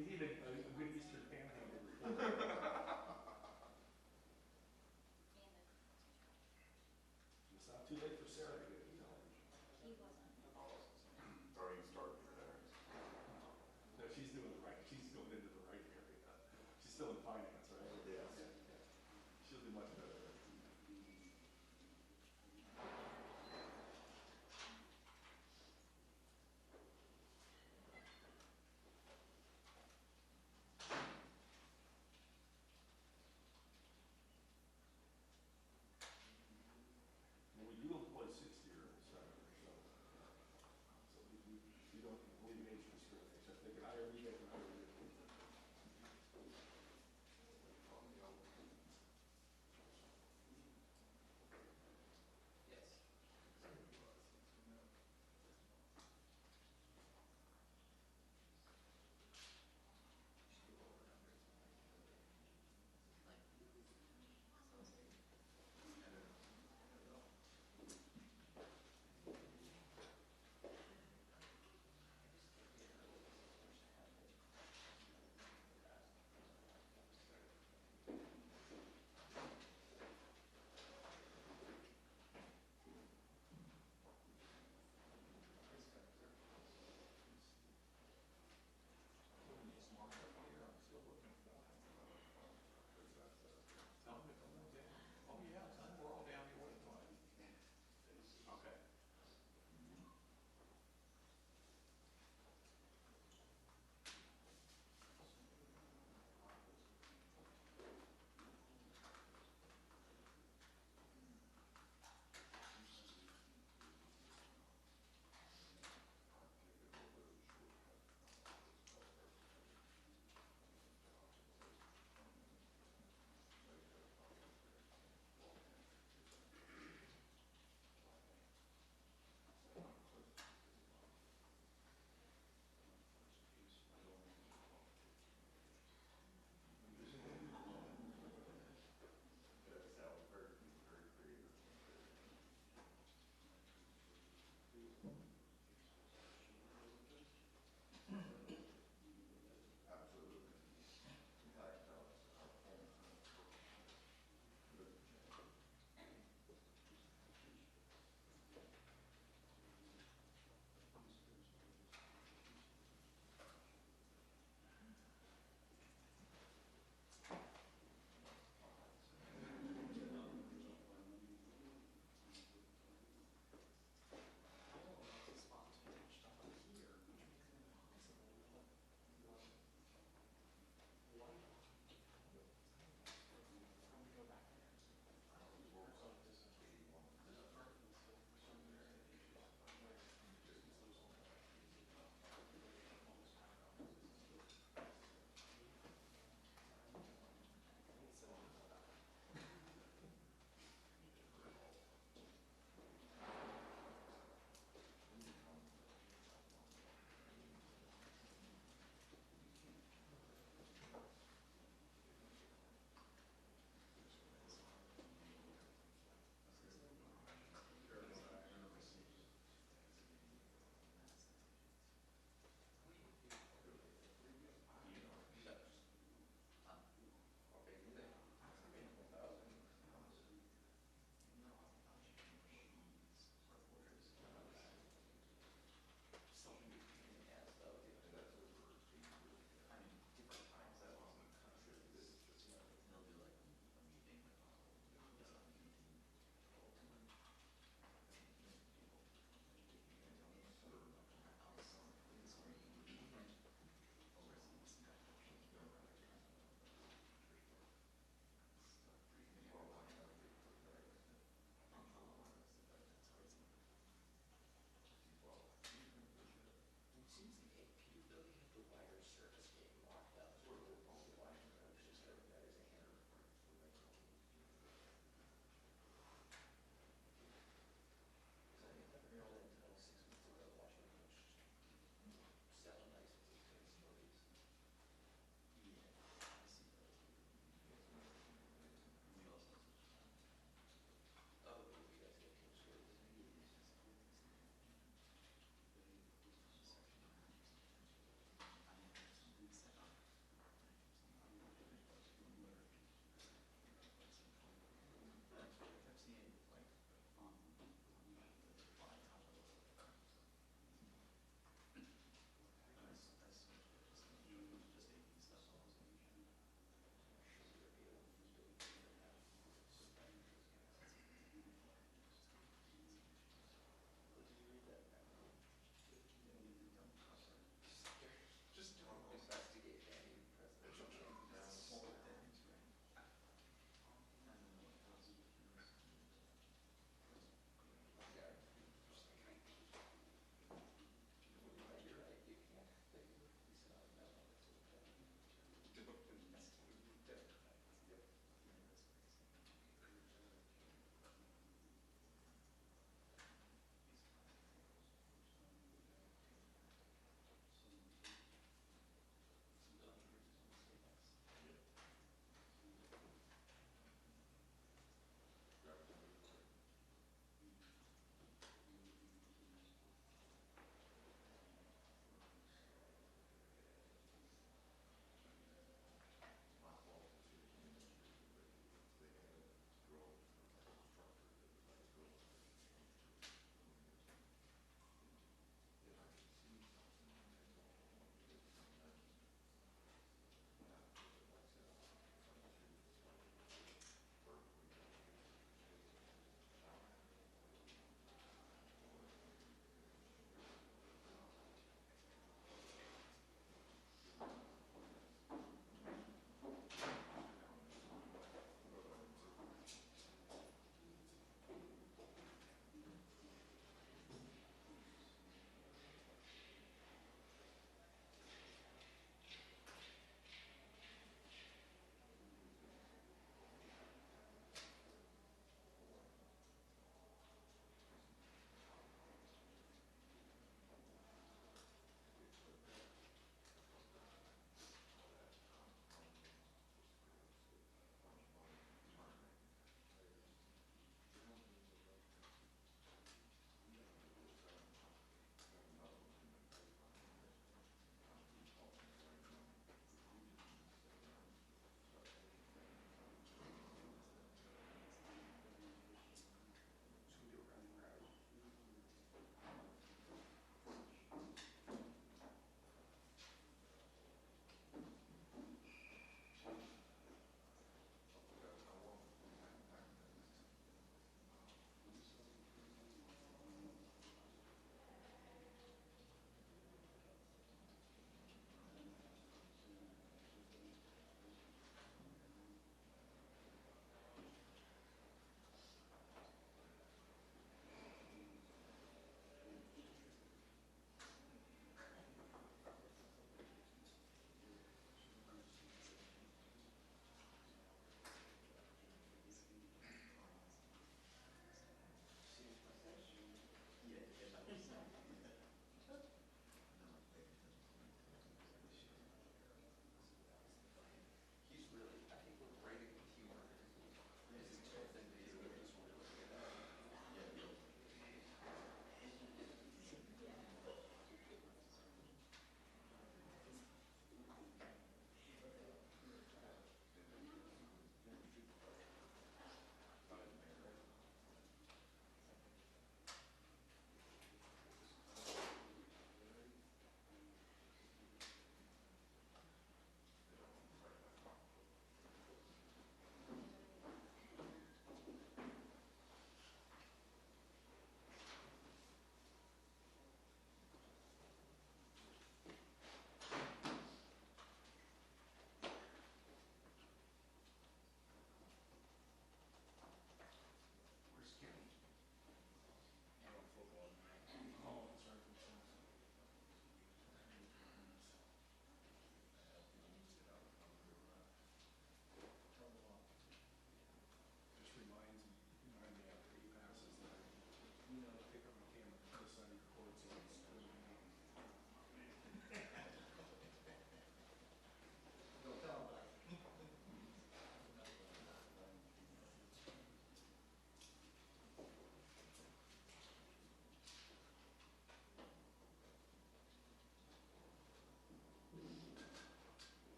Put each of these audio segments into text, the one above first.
We need a good Eastern panhandle report. It's not too late for Sarah to get, you know. He wasn't. It's already started there. No, she's doing the right, she's going into the right area. She's still in finance, right? Yes. Yeah, yeah. She'll do much better. Well, we do employ 6-year senators, so we don't believe in age discrimination. If they can hire me, they can hire you.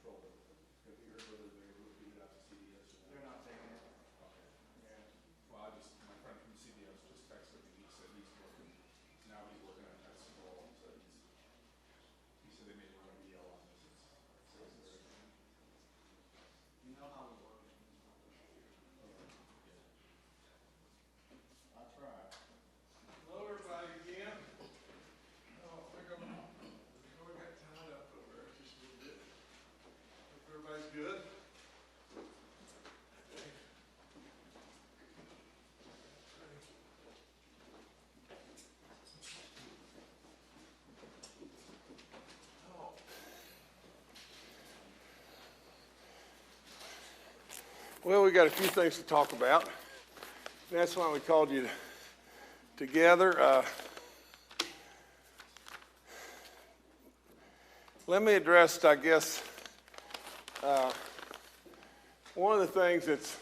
patrol. Have you heard whether they're able to get it out to CDS or not? They're not taking it. Okay. Yeah. Well, my friend from CDS just texted me, he said he's working, now he's working on that school, so he said they may run a BL on this. You know how we work. I tried. Hello, everybody again. Oh, I think we got tied up over there just a little bit. Hope everybody's good. Well, we got a few things to talk about. That's why we called you together. Let me address, I guess, one of the things that's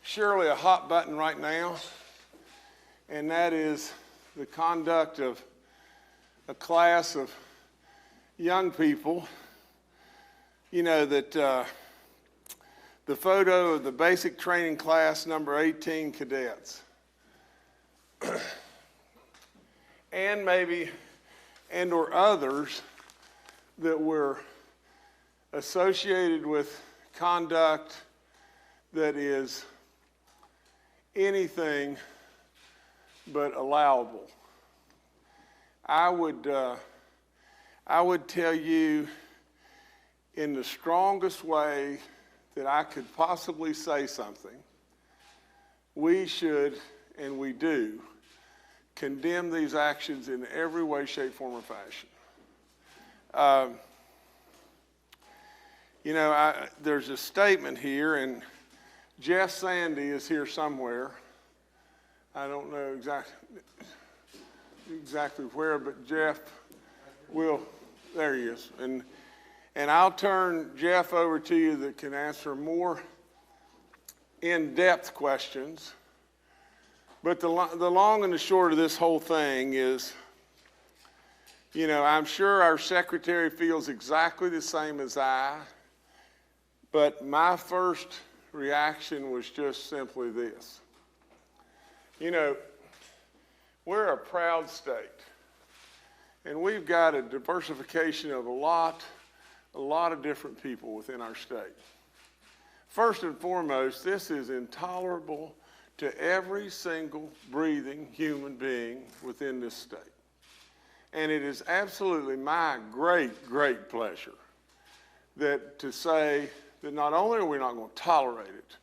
surely a hot button right now, and that is the conduct of a class of young people. You know, that the photo of the basic training class number 18 cadets. And maybe, and or others that were associated with conduct that is anything but allowable. I would tell you in the strongest way that I could possibly say something, we should, and we do, condemn these actions in every way, shape, form, or fashion. You know, there's a statement here, and Jeff Sandy is here somewhere. I don't know exactly where, but Jeff will, there he is. And I'll turn Jeff over to you that can answer more in-depth questions. But the long and the short of this whole thing is, you know, I'm sure our secretary feels exactly the same as I, but my first reaction was just simply this. You know, we're a proud state, and we've got a diversification of a lot of different people within our state. First and foremost, this is intolerable to every single breathing human being within this state. And it is absolutely my great, great pleasure that to say that not only are we not going to tolerate it,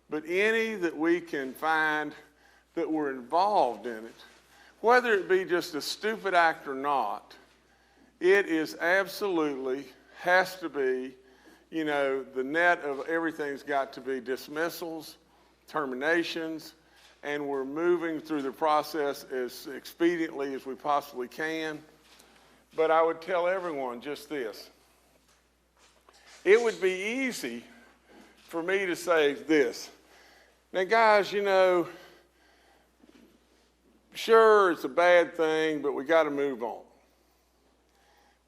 but any that we can find that were involved in it, whether it be just a stupid act or not, it is absolutely has to be, you know, the net of everything's got to be dismissals, terminations, and we're moving through the process as expediently as we possibly can. But I would tell everyone just this. It would be easy for me to say this. Now, guys, you know, sure, it's a bad thing, but we got to move on.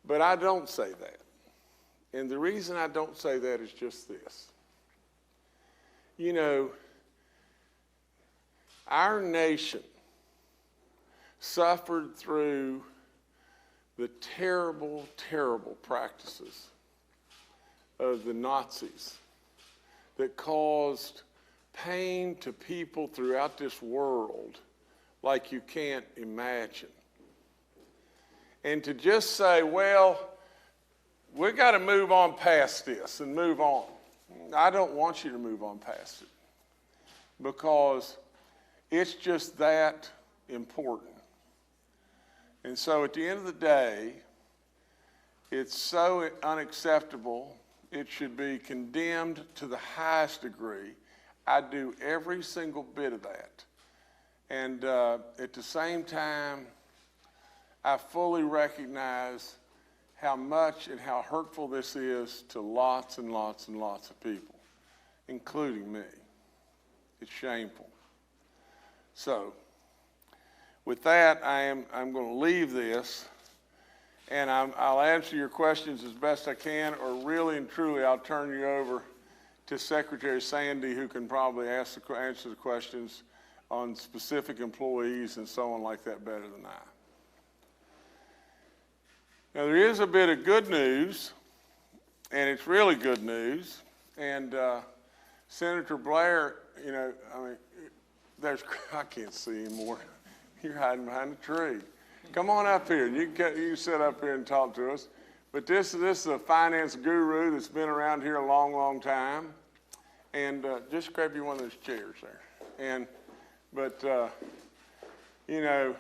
But I don't say that. And the reason I don't say that is just this. You know, our nation suffered through the terrible, terrible practices of the Nazis that caused pain to people throughout this world like you can't imagine. And to just say, well, we've got to move on past this and move on. I don't want you to move on past it because it's just that important. And so at the end of the day, it's so unacceptable, it should be condemned to the highest degree. I do every single bit of that. And at the same time, I fully recognize how much and how hurtful this is to lots and lots and lots of people, including me. It's shameful. So, with that, I'm going to leave this, and I'll answer your questions as best I can, or really and truly, I'll turn you over to Secretary Sandy, who can probably answer the questions on specific employees and so on like that better than I. Now, there is a bit of good news, and it's really good news, and Senator Blair, you know, I mean, I can't see anymore. You're hiding behind a tree. Come on up here. You can sit up here and talk to us. But this is a finance guru that's been around here a long, long time. And just grab you one of those chairs there. You know,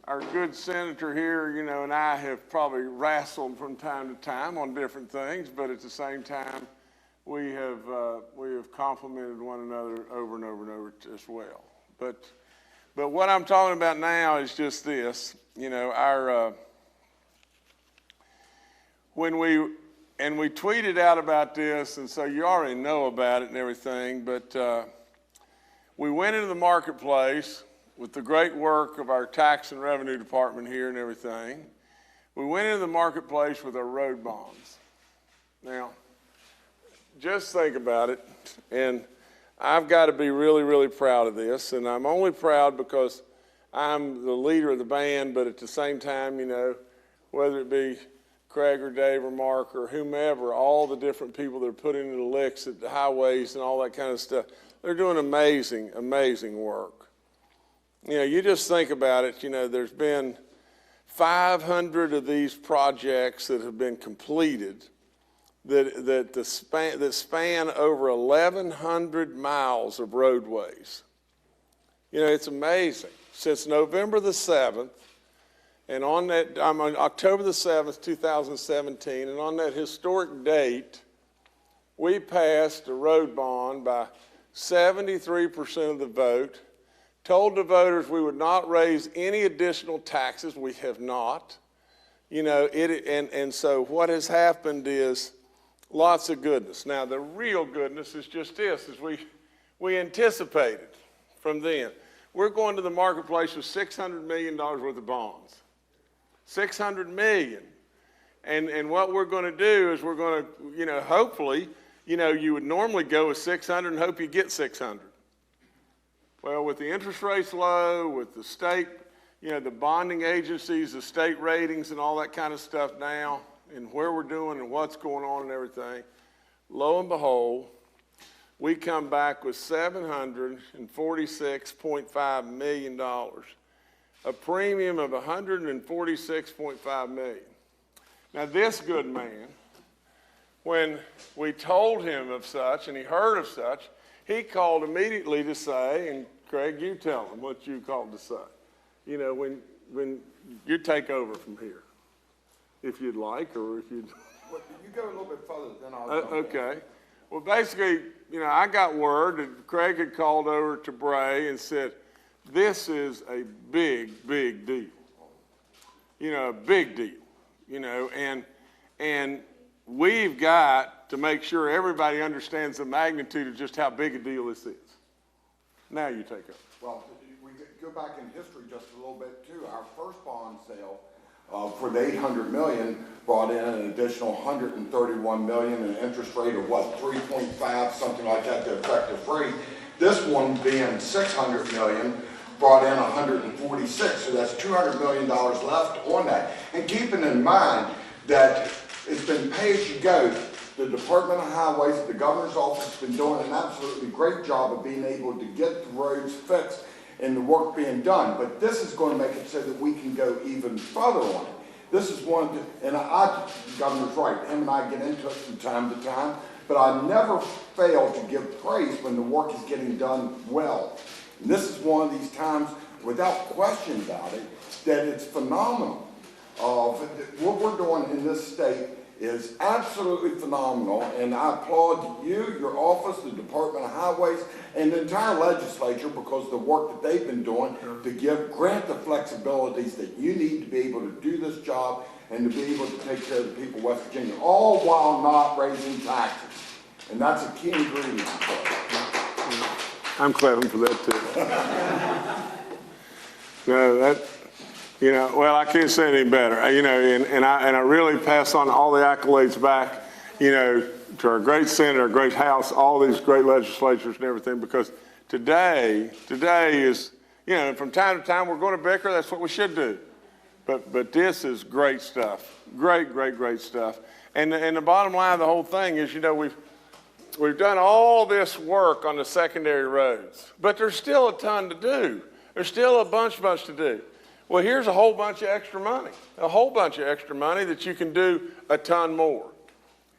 our good senator here, you know, and I have probably wrestled from time to time on different things, but at the same time, we have complimented one another over and over and over as well. But what I'm talking about now is just this, you know, when we tweeted out about this, and so you already know about it and everything, but we went into the marketplace with the great work of our tax and revenue department here and everything. We went into the marketplace with our road bonds. Now, just think about it, and I've got to be really, really proud of this, and I'm only proud because I'm the leader of the band, but at the same time, you know, whether it be Craig or Dave or Mark or whomever, all the different people that are putting in the licks at the highways and all that kind of stuff, they're doing amazing, amazing work. You know, you just think about it, you know, there's been 500 of these projects that have been completed that span over 1,100 miles of roadways. You know, it's amazing. Since November the 7th, and on October the 7th, 2017, and on that historic date, we passed a road bond by 73% of the vote, told the voters we would not raise any additional taxes. We have not. You know, and so what has happened is lots of goodness. Now, the real goodness is just this, is we anticipated from then. We're going to the marketplace with $600 million worth of bonds. $600 million. And what we're going to do is we're going to, you know, hopefully, you know, you would normally go with 600 and hope you get 600. Well, with the interest rates low, with the state, you know, the bonding agencies, the state ratings and all that kind of stuff now, and where we're doing and what's going on and everything, lo and behold, we come back with $746.5 million, a premium of $146.5 million. Now, this good man, when we told him of such and he heard of such, he called immediately to say, and Craig, you tell him what you called to say, you know, when you take over from here. If you'd like, or if you'd... Well, you go a little bit further, then I'll... Okay. Well, basically, you know, I got word that Craig had called over to Bray and said, this is a big, big deal. You know, a big deal. You know, and we've got to make sure everybody understands the magnitude of just how big a deal this is. Now you take over. Well, we go back in history just a little bit, too. Our first bond sale for the $800 million brought in an additional $131 million and an interest rate of, what, 3.5, something like that, the effective rate. This one being $600 million brought in 146, so that's $200 million left on that. And keeping in mind that it's been pay-as-you-go, the Department of Highways, the governor's office has been doing an absolutely great job of being able to get the roads fixed and the work being done. But this is going to make it so that we can go even further on it. This is one, and the governor's right, him and I get into it from time to time, but I never fail to give praise when the work is getting done well. And this is one of these times, without question about it, that it's phenomenal. What we're doing in this state is absolutely phenomenal, and I applaud you, your office, the Department of Highways, and the entire legislature because of the work that they've been doing to grant the flexibilities that you need to be able to do this job and to be able to take care of the people of West Virginia, all while not raising taxes. And that's a key ingredient for it. I'm clapping for that too. No, You know, well, I can't say it any better. You know, and I really pass on all the accolades back, you know, to our great Senate, our great House, all these great legislatures and everything, because today is, you know, from time to time we're going to bicker. That's what we should do. But this is great stuff. Great stuff. And the bottom line of the whole thing is, you know, we've done all this work on the secondary roads, but there's still a ton to do. There's still a bunch to do. Well, here's a whole bunch of extra money that you can do a ton more.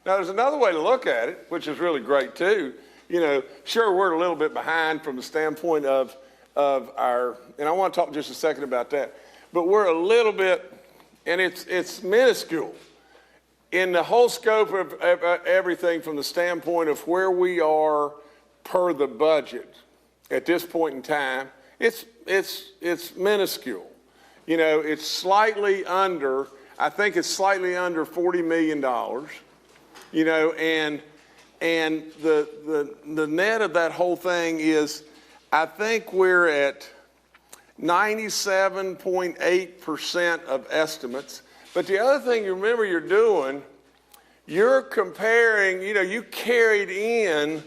Now, there's another way to look at it, which is really great too. You know, sure, we're a little bit behind from the standpoint of our, and I want to talk just a second about that, but we're a little bit, and it's minuscule in the whole scope of everything from the standpoint of where we are per the budget at this point in time. It's minuscule. You know, it's slightly under, I think it's slightly under $40 million, you know, and the net of that whole thing is, I think we're at 97.8% of estimates. But the other thing you remember you're doing, you're comparing, you know, you carried in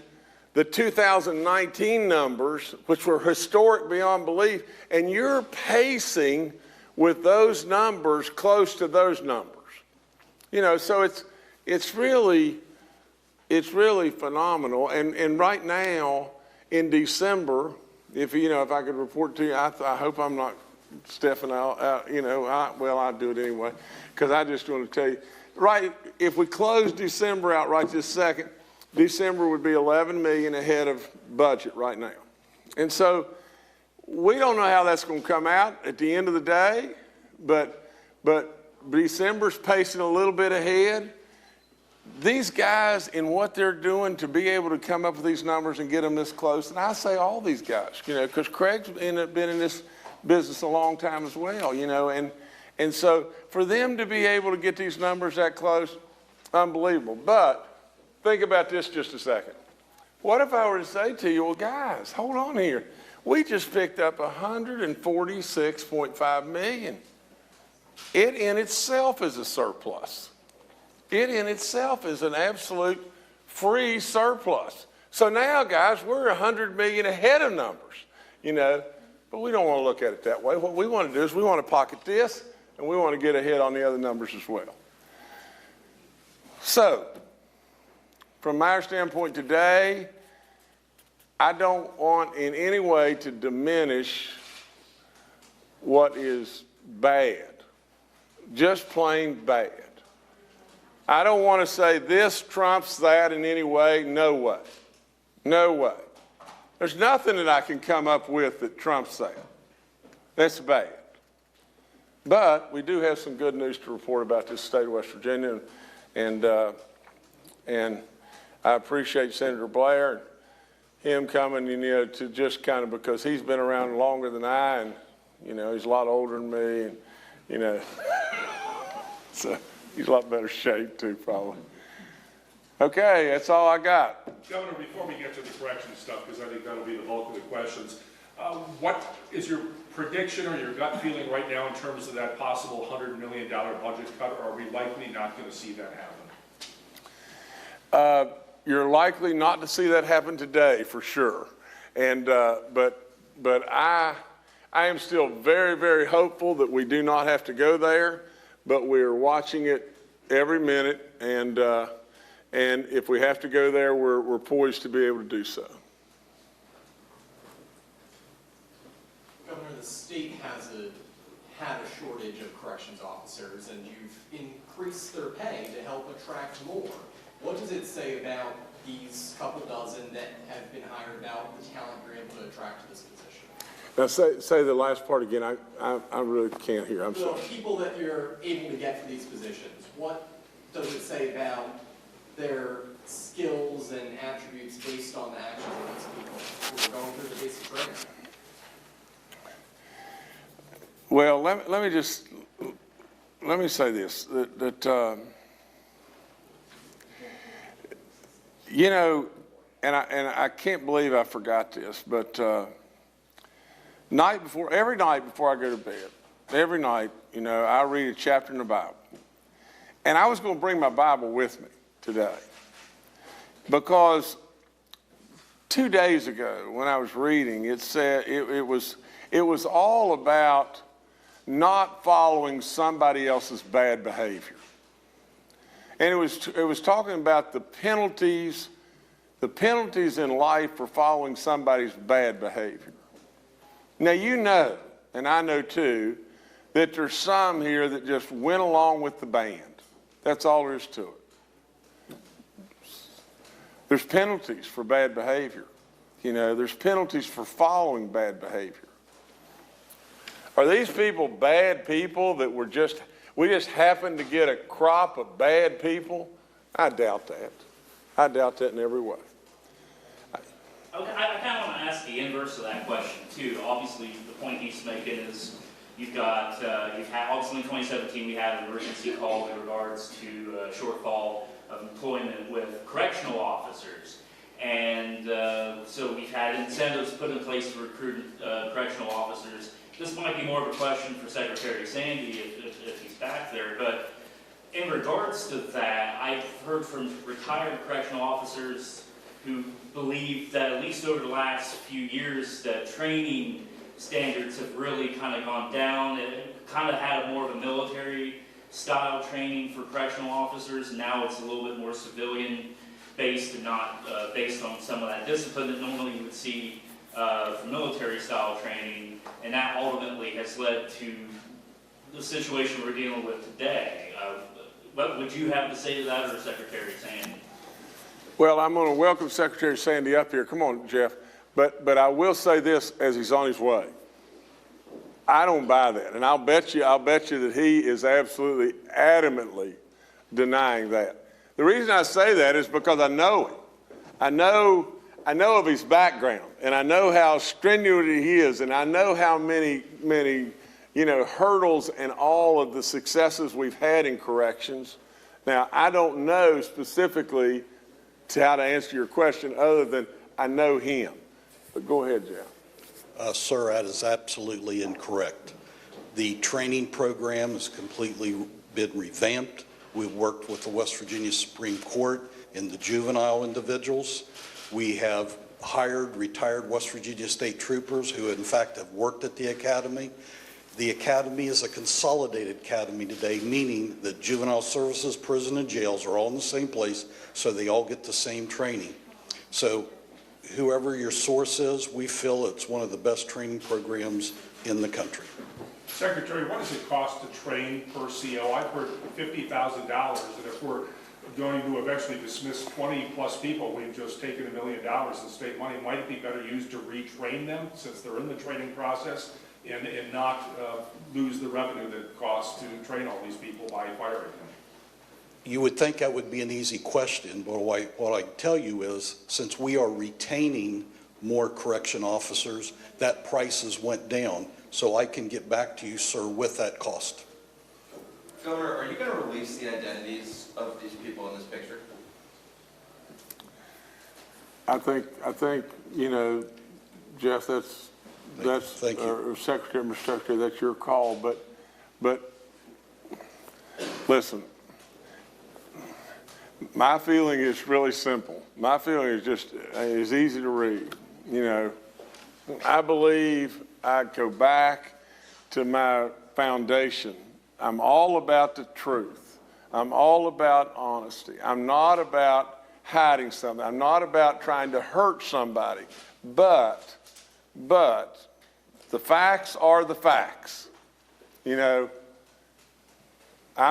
the 2019 numbers, which were historic beyond belief, and you're pacing with those numbers close to those numbers. You know, so it's really phenomenal. And right now in December, if I could report to you, I hope I'm not stepping out, you know, I'll do it anyway, because I just want to tell you, right, if we close December out right this second, December would be 11 million ahead of budget right now. And so we don't know how that's going to come out at the end of the day, but December's pacing a little bit ahead. These guys, in what they're doing to be able to come up with these numbers and get them this close, and I say all these guys, you know, because Craig's been in this business a long time as well, you know, and so for them to be able to get these numbers that close, unbelievable. But think about this just a second. What if I were to say to you, well, guys, hold on here. We just picked up $146.5 million. It in itself is a surplus. It in itself is an absolute free surplus. So now, guys, we're $100 million ahead of numbers, you know, but we don't want to look at it that way. What we want to do is we want to pocket this, and we want to get ahead on the other numbers as well. So, from my standpoint today, I don't want in any way to diminish what is bad, just plain bad. I don't want to say this trumps that in any way. No way. No way. There's nothing that I can come up with that trumps that. That's bad. But we do have some good news to report about this state of West Virginia, and I appreciate Senator Blair and him coming, you know, to just kind of, because he's been around longer than I, and, you know, he's a lot older than me, and, you know, so he's a lot better shape too, probably. Okay, that's all I got. Governor, before we get to the correction stuff, because I think that'll be the bulk of the questions, what is your prediction or your gut feeling right now in terms of that possible $100 million budget cut, or are we likely not going to see that happen? You're likely not to see that happen today, for sure. And but I am still very, very hopeful that we do not have to go there. But we're watching it every minute, and if we have to go there, we're poised to be able to do so. Governor, the state has had a shortage of corrections officers, and you've increased their pay to help attract more. What does it say about these couple dozen that have been hired, about the talent you're able to attract to this position? Now say the last part again. I really can't hear. I'm sorry. The people that you're able to get for these positions, what does it say about their skills and attributes based on the actions of these people who are going through the basic training? Well, let me say this, that you know, and I can't believe I forgot this, but every night before I go to bed, you know, I read a chapter in the Bible. And I was going to bring my Bible with me today because 2 days ago when I was reading, it said it was all about not following somebody else's bad behavior. And it was talking about the penalties in life for following somebody's bad behavior. Now, you know, and I know too, that there's some here that just went along with the band. That's all there is to it. There's penalties for bad behavior. You know, there's penalties for following bad behavior. Are these people bad people that we just happened to get a crop of bad people? I doubt that. I doubt that in every way. Okay, I kind of want to ask the inverse of that question too. Obviously, the point he's making is you've had obviously in 2017 we had an emergency call in regards to shortfall of employment with correctional officers, and so we've had incentives put in place to recruit correctional officers. This might be more of a question for Secretary Sandy if he's back there, but in regards to that, I've heard from retired correctional officers who believe that at least over the last few years that training standards have really kind of gone down. It kind of had more of a military style training for correctional officers. Now it's a little bit more civilian based and not based on some of that discipline that normally you would see for military style training. And that ultimately has led to the situation we're dealing with today. What would you have to say to that, or Secretary Sandy? Well, I'm going to welcome Secretary Sandy up here. Come on, Jeff. But I will say this as he's on his way. I don't buy that. And I'll bet you that he is absolutely adamantly denying that. The reason I say that is because I know him. I know of his background, and I know how strenuous he is, and I know how many, hurdles and all of the successes we've had in corrections. Now, I don't know specifically how to answer your question other than I know him. But go ahead, Jeff. Sir, that is absolutely incorrect. The training program has completely been revamped. We've worked with the West Virginia Supreme Court in the juvenile individuals. We have hired retired West Virginia state troopers who in fact have worked at the academy. The academy is a consolidated academy today, meaning that juvenile services, prison, and jails are all in the same place, so they all get the same training. So whoever your source is, we feel it's one of the best training programs in the country. Secretary, what does it cost to train per CO? I've heard $50,000, and if we're going to eventually dismiss 20 plus people, we've just taken $1 million in state money. Might it be better used to retrain them since they're in the training process and not lose the revenue that it costs to train all these people by firing them? You would think that would be an easy question, but what I tell you is, since we are retaining more correction officers, that prices went down. So I can get back to you, sir, with that cost. Governor, are you going to release the identities of these people in this picture? I think, Jeff, that's Thank you. Secretary, Mr. Secretary, that's your call. But listen, my feeling is really simple. My feeling is easy to read. I believe I'd go back to my foundation. I'm all about the truth. I'm all about honesty. I'm not about hiding something. I'm not about trying to hurt somebody. But the facts are the facts. I'm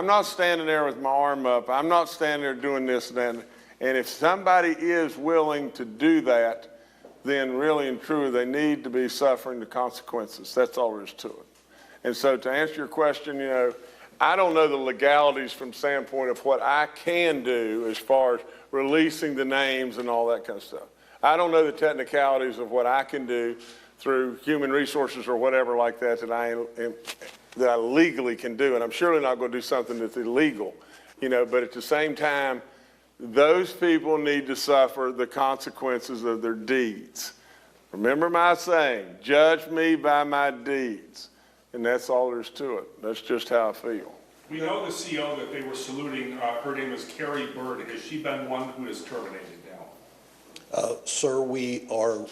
not standing there with my arm up. I'm not standing there doing this and that. And if somebody is willing to do that, then really and truly they need to be suffering the consequences. That's all there is to it. And so to answer your question, I don't know the legalities from the standpoint of what I can do as far as releasing the names and all that kind of stuff. I don't know the technicalities of what I can do through human resources or whatever like that that I legally can do. And I'm surely not going to do something that's illegal, but at the same time, those people need to suffer the consequences of their deeds. Remember my saying, judge me by my deeds. And that's all there is to it. That's just how I feel. We know the CO that they were saluting, her name is Carrie Bird. Has she been one who is terminated now? Sir, we are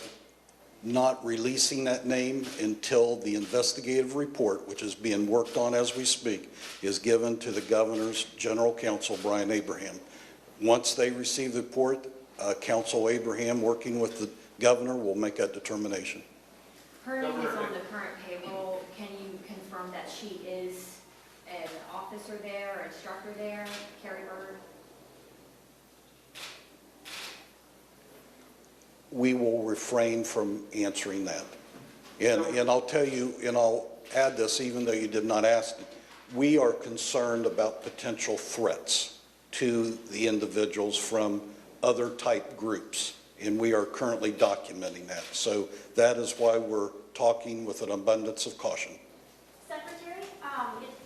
not releasing that name until the investigative report, which is being worked on as we speak, is given to the governor's general counsel, Brian Abraham. Once they receive the report, Counsel Abraham, working with the governor, will make that determination. Her name is on the current payroll. Can you confirm that she is an officer there, or instructor there, Carrie Bird? We will refrain from answering that. And I'll tell you, and I'll add this, even though you did not ask, we are concerned about potential threats to the individuals from other type groups, and we are currently documenting that. So that is why we're talking with an abundance of caution. Secretary, it's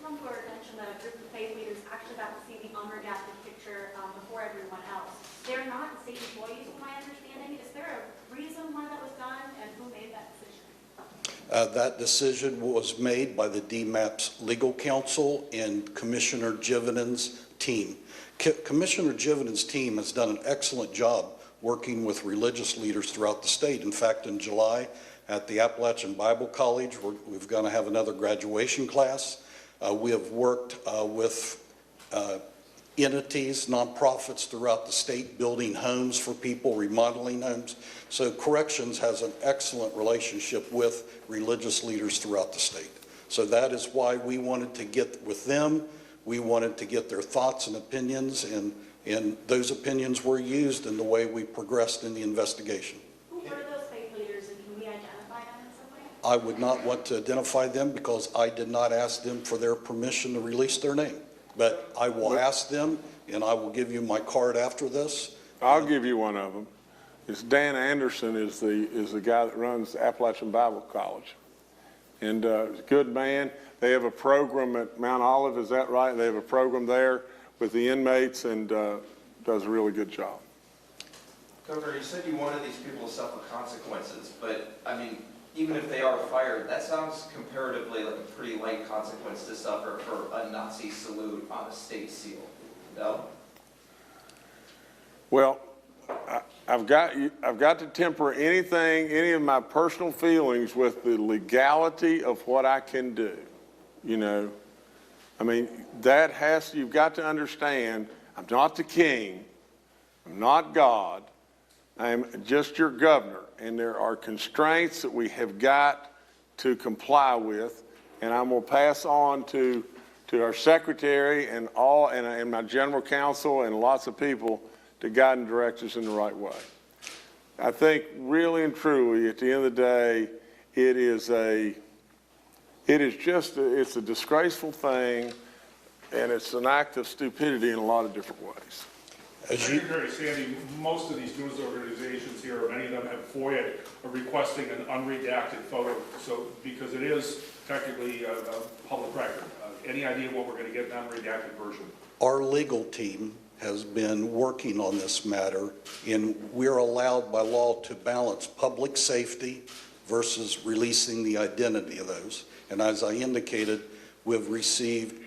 come to our attention that a group of faith leaders actually got to see the unredacted picture before everyone else. They're not state employees, from my understanding. Is there a reason why that was done, and who made that decision? That decision was made by the DMAP's legal counsel and Commissioner Jivenen's team. Commissioner Jivenen's team has done an excellent job working with religious leaders throughout the state. In fact, in July at the Appalachian Bible College, we're going to have another graduation class. We have worked with entities, nonprofits throughout the state, building homes for people, remodeling homes. So Corrections has an excellent relationship with religious leaders throughout the state. So that is why we wanted to get with them. We wanted to get their thoughts and opinions, and those opinions were used in the way we progressed in the investigation. Who were those faith leaders, and can we identify them in some way? I would not want to identify them because I did not ask them for their permission to release their name. But I will ask them, and I will give you my card after this. I'll give you one of them. It's Dan Anderson is the guy that runs Appalachian Bible College. And good man. They have a program at Mount Olive, is that right? They have a program there with the inmates, and does a really good job. Governor, you said you wanted these people to suffer consequences, but, I mean, even if they are fired, that sounds comparatively like a pretty light consequence to suffer for a Nazi salute on a state seal, no? Well, I've got to temper any of my personal feelings with the legality of what I can do. You know, I mean, you've got to understand, I'm not the king, I'm not God, I'm just your governor, and there are constraints that we have got to comply with, and I'm going to pass on to our secretary and my general counsel and lots of people to guide and direct us in the right way. I think really and truly, at the end of the day, it's a disgraceful thing, and it's an act of stupidity in a lot of different ways. Secretary Sandy, most of these news organizations here, many of them have FOIA requesting an unredacted photo, so because it is technically a public record. Any idea what we're going to get in an unredacted version? Our legal team has been working on this matter, and we're allowed by law to balance public safety versus releasing the identity of those. And as I indicated, we've received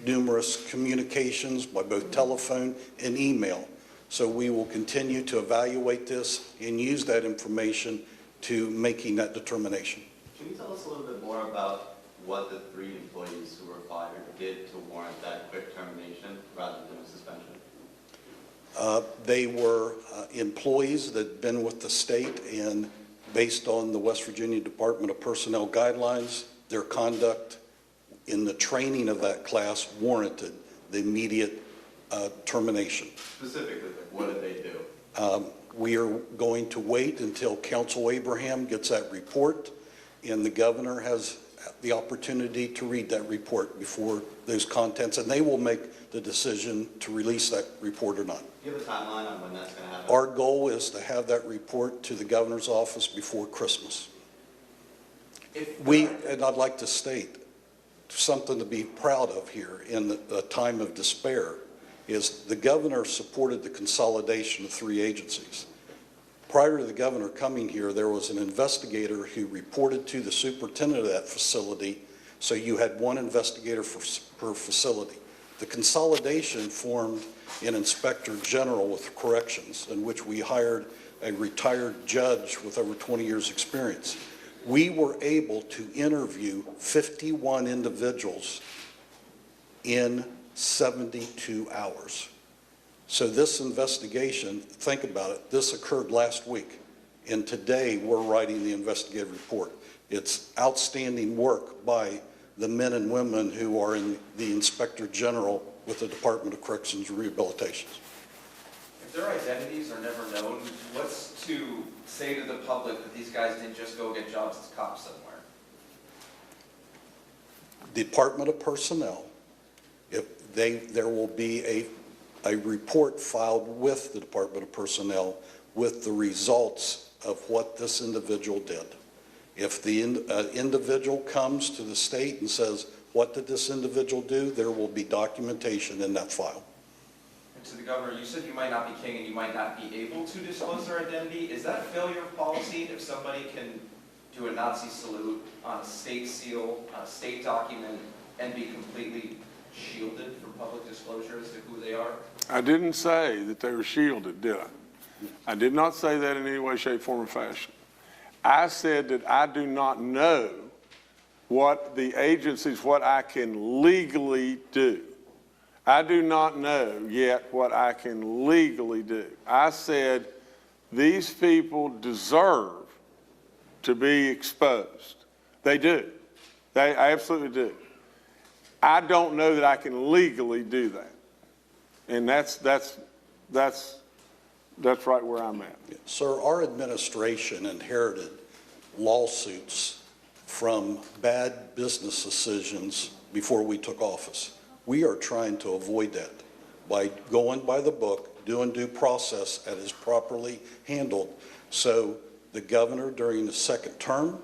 numerous communications by both telephone and email. So we will continue to evaluate this and use that information to making that determination. Can you tell us a little bit more about what the 3 employees who were fired did to warrant that quick termination rather than a suspension? They were employees that had been with the state, and based on the West Virginia Department of Personnel guidelines, their conduct in the training of that class warranted the immediate termination. Specifically, what did they do? We are going to wait until Counsel Abraham gets that report, and the governor has the opportunity to read that report before those contents, and they will make the decision to release that report or not. Do you have a timeline on when that's going to happen? Our goal is to have that report to the governor's office before Christmas. And I'd like to state something to be proud of here in the time of despair is the governor supported the consolidation of 3 agencies. Prior to the governor coming here, there was an investigator who reported to the superintendent of that facility So you had one investigator per facility. The consolidation formed an inspector general with corrections, in which we hired a retired judge with over 20 years' experience. We were able to interview 51 individuals in 72 hours. So this investigation, think about it, this occurred last week, and today we're writing the investigative report. It's outstanding work by the men and women who are in the Inspector General with the Department of Corrections and Rehabilitation. If their identities are never known, what's to say to the public that these guys didn't just go get jobs as cops somewhere? Department of Personnel, there will be a report filed with the Department of Personnel with the results of what this individual did. If the individual comes to the state and says, what did this individual do, there will be documentation in that file. And to the governor, you said you might not be king and you might not be able to disclose their identity. Is that failure of policy if somebody can do a Nazi salute on a state seal, on a state document, and be completely shielded from public disclosure as to who they are? I didn't say that they were shielded, did I? I did not say that in any way, shape, form, or fashion. I said that I do not know what the agencies, what I can legally do. I do not know yet what I can legally do. I said these people deserve to be exposed. They do. They absolutely do. I don't know that I can legally do that. And that's right where I'm at. Sir, our administration inherited lawsuits from bad business decisions before we took office. We are trying to avoid that by going by the book, doing due process that is properly handled. So the governor during the second term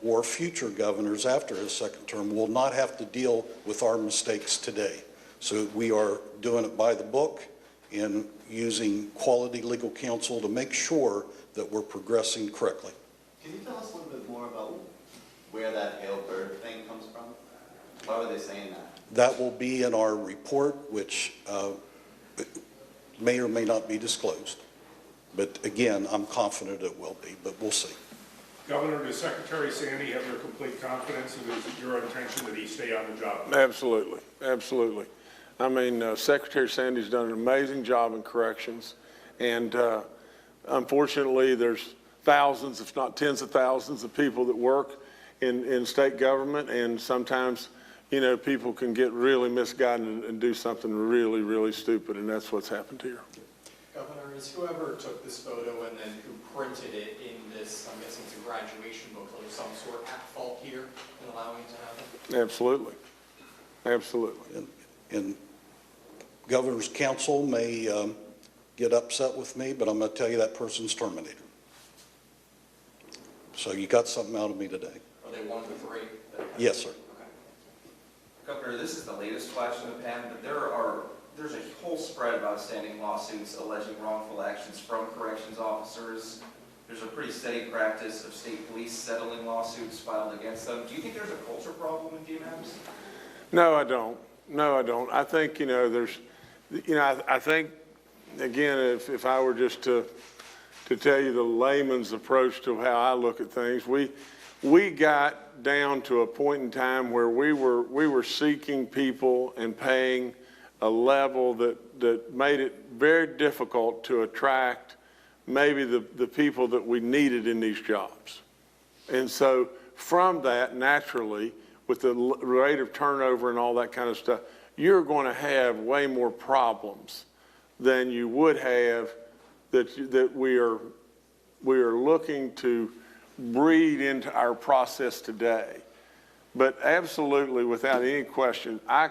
or future governors after his second term will not have to deal with our mistakes today. So we are doing it by the book and using quality legal counsel to make sure that we're progressing correctly. Can you tell us a little bit more about where that pale bird thing comes from? Why were they saying that? That will be in our report, which may or may not be disclosed. But again, I'm confident it will be, but we'll see. Governor, does Secretary Sandy have your complete confidence, and is it your intention that he stay on the job? Absolutely, absolutely. I mean, Secretary Sandy's done an amazing job in corrections, and unfortunately, there's thousands, if not tens of thousands of people that work in state government, and sometimes, you know, people can get really misguided and do something really, really stupid, and that's what's happened here. Governor, is whoever took this photo and then who printed it in this, I'm guessing it's a graduation booklet of some sort, at fault here in allowing it to happen? Absolutely, absolutely. And Governor's Council may get upset with me, but I'm going to tell you that person's terminated. So you got something out of me today. Are they one of the three? Yes, sir. Okay. Governor, this is the latest flash in the pan, but there's a whole spread of outstanding lawsuits alleging wrongful actions from corrections officers. There's a pretty steady practice of state police settling lawsuits filed against them. Do you think there's a culture problem in DMAPS? No, I don't. No, I don't. I think, you know, I think, again, if I were just to tell you the layman's approach to how I look at things, we got down to a point in time where we were seeking people and paying a level that made it very difficult to attract maybe the people that we needed in these jobs. And so from that, naturally, with the rate of turnover and all that kind of stuff, you're going to have way more problems than you would have that we are looking to breed into our process today. But absolutely, without any question, I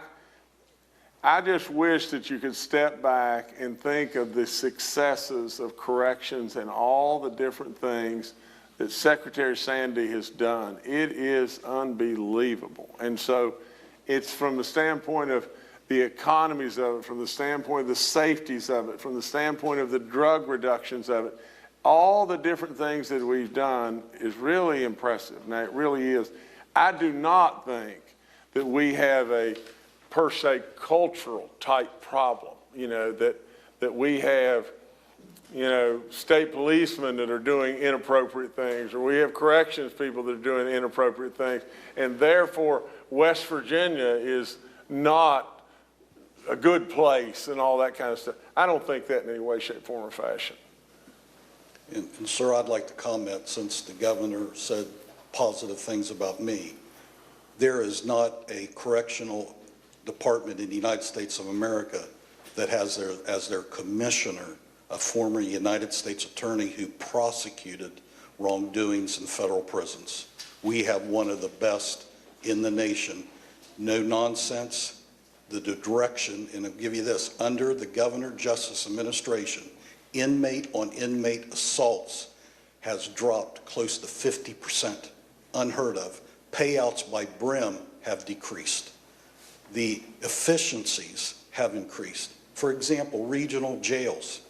just wish that you could step back and think of the successes of corrections and all the different things that Secretary Sandy has done. It is unbelievable. And so it's from the standpoint of the economies of it, from the standpoint of the safeties of it, from the standpoint of the drug reductions of it, all the different things that we've done is really impressive. Now, it really is. I do not think that we have a per se cultural type problem, that we have, state policemen that are doing inappropriate things, or we have corrections people that are doing inappropriate things, and therefore West Virginia is not a good place and all that kind of stuff. I don't think that in any way, shape, form, or fashion. And sir, I'd like to comment, since the governor said positive things about me. There is not a correctional department in the United States of America that has as their commissioner a former United States attorney who prosecuted wrongdoings in federal prisons. We have one of the best in the nation. No nonsense. The direction, and I'll give you this, under the Governor Justice Administration, inmate on inmate assaults has dropped close to 50%, unheard of. Payouts by BRIM have decreased. The efficiencies have increased. For example, regional jails.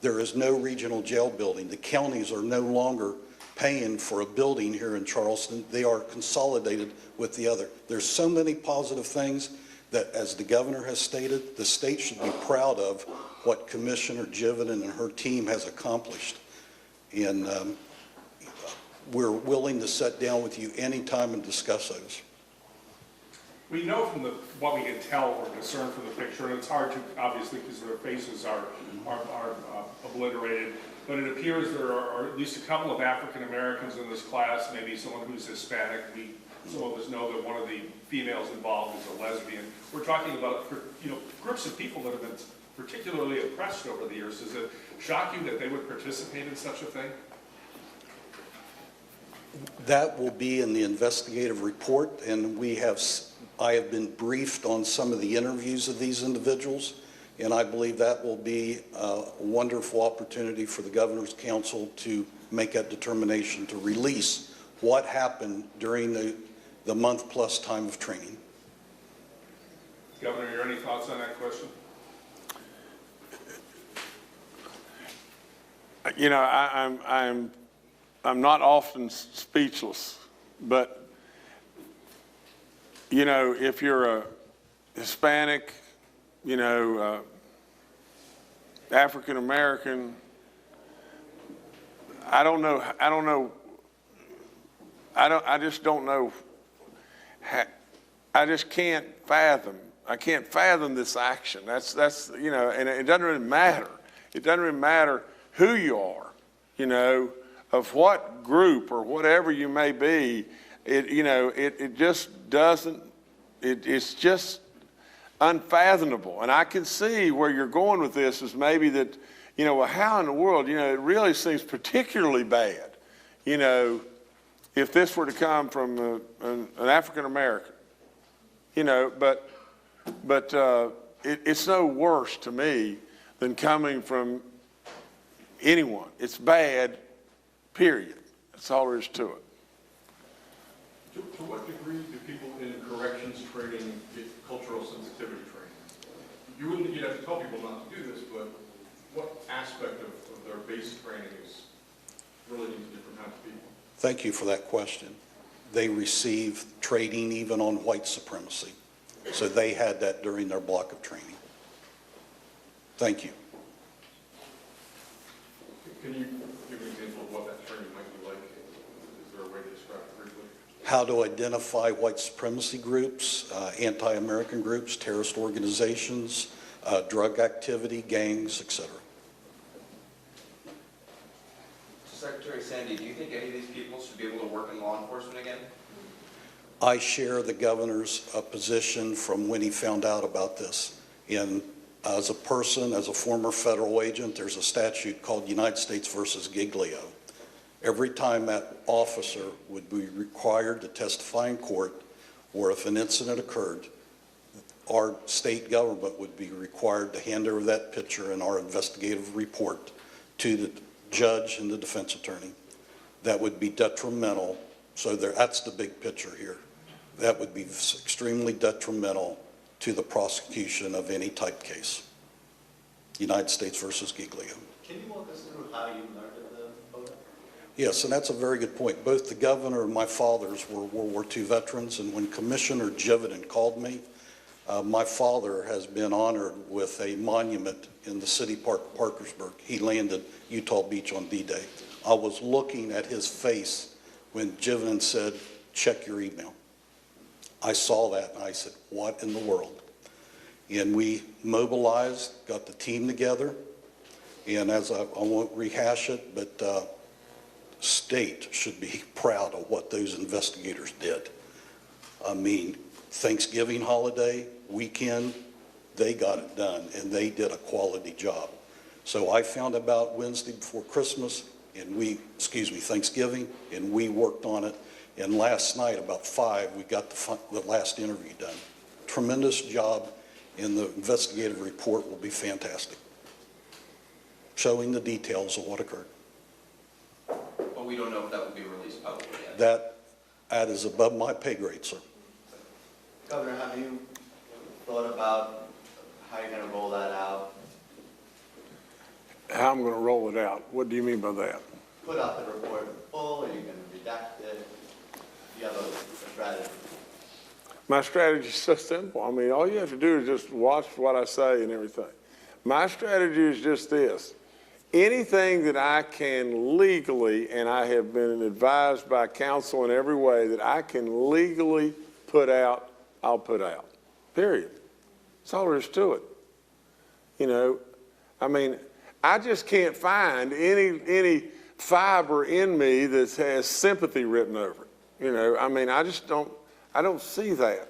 There is no regional jail building. The counties are no longer paying for a building here in Charleston. They are consolidated with the other. There's so many positive things that, as the governor has stated, the state should be proud of what Commissioner Jividen and her team has accomplished. And we're willing to sit down with you anytime and discuss those. We know from what we can tell or discern from the picture, and it's hard to, obviously, because their faces are obliterated, but it appears there are at least a couple of African Americans in this class, maybe someone who's Hispanic. Some of us know that one of the females involved is a lesbian. We're talking about, groups of people that have been particularly oppressed over the years. Does it shock you that they would participate in such a thing? That will be in the investigative report, and I have been briefed on some of the interviews of these individuals, and I believe that will be a wonderful opportunity for the Governor's Council to make that determination to release what happened during the month-plus time of training. Governor, any thoughts on that question? I'm not often speechless, but if you're a Hispanic, African American, I just don't know. I just can't fathom. I can't fathom this action. That's and it doesn't really matter. It doesn't really matter who you are, of what group or whatever you may be. It just doesn't. It's just unfathomable. And I can see where you're going with this is maybe that, well, how in the world, it really seems particularly bad, if this were to come from an African American, but it's no worse to me than coming from anyone. It's bad, period. That's all there is to it. To what degree do people in corrections training get cultural sensitivity training? You'd have to tell people not to do this, but what aspect of their basic training is relating to different kinds of people? Thank you for that question. They receive training even on white supremacy. So they had that during their block of training. Thank you. Can you give an example of what that training might be like? Is there a way to describe it briefly? How to identify white supremacy groups, anti-American groups, terrorist organizations, drug activity, gangs, etc. Secretary Sandy, do you think any of these people should be able to work in law enforcement again? I share the governor's position from when he found out about this. And as a person, as a former federal agent, there's a statute called United States versus Giglio. Every time that officer would be required to testify in court, or if an incident occurred, our state government would be required to hand over that picture in our investigative report to the judge and the defense attorney. That would be detrimental. So that's the big picture here. That would be extremely detrimental to the prosecution of any type case. United States versus Giglio. Can you walk us through how you learned of the photo? Yes, and that's a very good point. Both the governor and my fathers were World War II veterans, and when Commissioner Jividen called me, my father has been honored with a monument in the city park, Parkersburg. He landed Utah Beach on D-Day. I was looking at his face when Jividen said, check your email. I saw that and I said, what in the world? And we mobilized, got the team together, and as I won't rehash it, but state should be proud of what those investigators did. I mean, Thanksgiving holiday, weekend, they got it done, and they did a quality job. So I found about Wednesday before Christmas, Thanksgiving, and we worked on it. And last night, about 5, we got the last interview done. Tremendous job, and the investigative report will be fantastic, showing the details of what occurred. But we don't know if that will be released publicly yet. That is above my pay grade, sir. Governor, have you thought about how you're gonna roll that out? How I'm going to roll it out? What do you mean by that? Put out the report in full, or are you gonna redact it? Do you have a strategy? My strategy is so simple. I mean, all you have to do is just watch what I say and everything. My strategy is just this. Anything that I can legally, and I have been advised by counsel in every way that I can legally put out, I'll put out. Period. That's all there is to it. You know, I mean, I just can't find any fiber in me that has sympathy written over it. You know, I mean, I don't see that.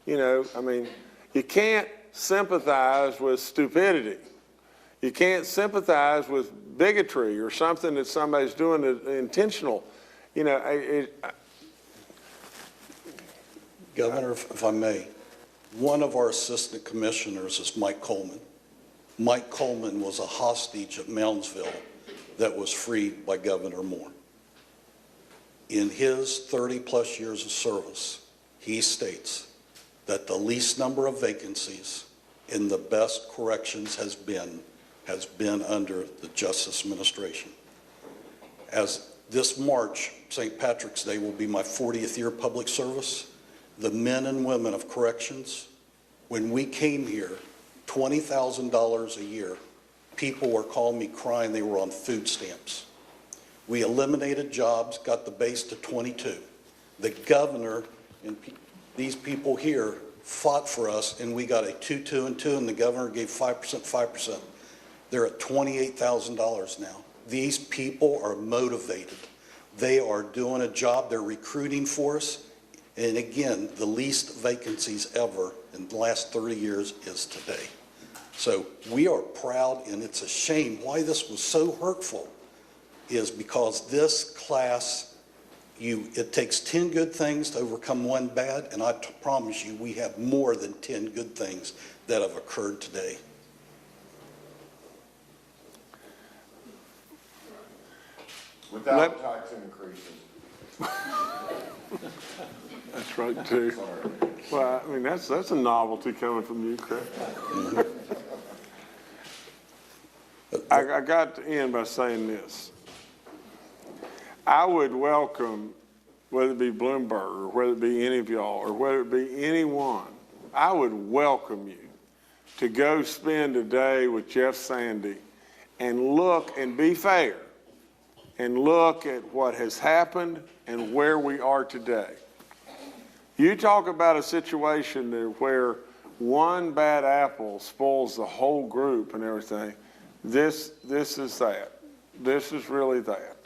You know, I mean, you can't sympathize with stupidity. You can't sympathize with bigotry or something that somebody's doing intentional. You know, Governor, if I may, one of our assistant commissioners is Mike Coleman. Mike Coleman was a hostage at Moundsville that was freed by Governor Moore. In his 30-plus years of service, he states that the least number of vacancies in the best corrections has been under the Justice Administration. As this March, St. Patrick's Day, will be my 40th year of public service, the men and women of corrections, when we came here, $20,000 a year, people were calling me crying they were on food stamps. We eliminated jobs, got the base to 22. The governor and these people here fought for us, and we got a 2, 2, and 2, and the governor gave 5%, 5%. They're at $28,000 now. These people are motivated. They are doing a job. They're recruiting for us. And again, the least vacancies ever in the last 30 years is today. So we are proud, and it's a shame why this was so hurtful is because this class, it takes 10 good things to overcome one bad, and I promise you we have more than 10 good things that have occurred today. Without tax increases. that's right too. Well, I mean, that's a novelty coming from you, Craig. I got to end by saying this. I would welcome, whether it be Bloomberg or whether it be any of y'all or whether it be anyone, I would welcome you to go spend a day with Jeff Sandy and look and be fair and look at what has happened and where we are today. You talk about a situation where one bad apple spoils the whole group and everything. This is that. This is really that.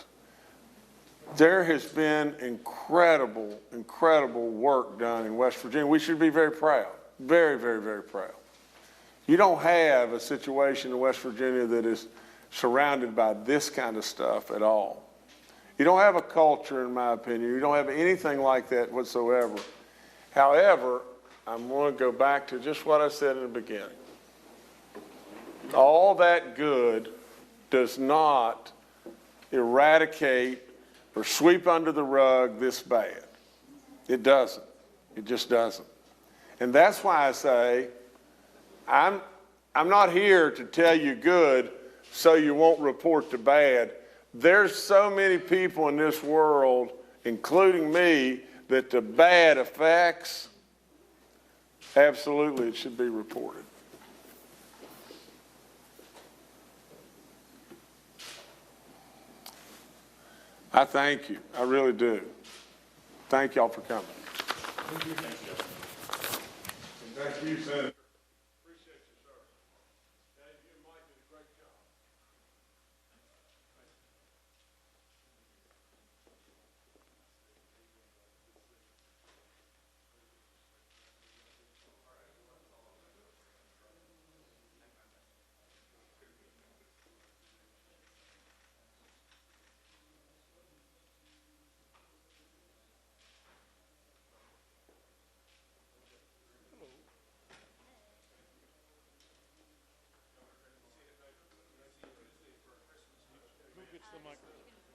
There has been incredible, incredible work done in West Virginia. We should be very proud. Very, very, very proud. You don't have a situation in West Virginia that is surrounded by this kind of stuff at all. You don't have a culture, in my opinion. You don't have anything like that whatsoever. However, I'm going to go back to just what I said in the beginning. All that good does not eradicate or sweep under the rug this bad. It doesn't. It just doesn't. And that's why I say I'm not here to tell you good so you won't report the bad, there's so many people in this world, including me, that the bad affects, absolutely it should be reported. I thank you. I really do. Thank y'all for coming. And thank you, Senator. Appreciate you, sir. Dave, you and Mike did a great job. Who gets the microphone?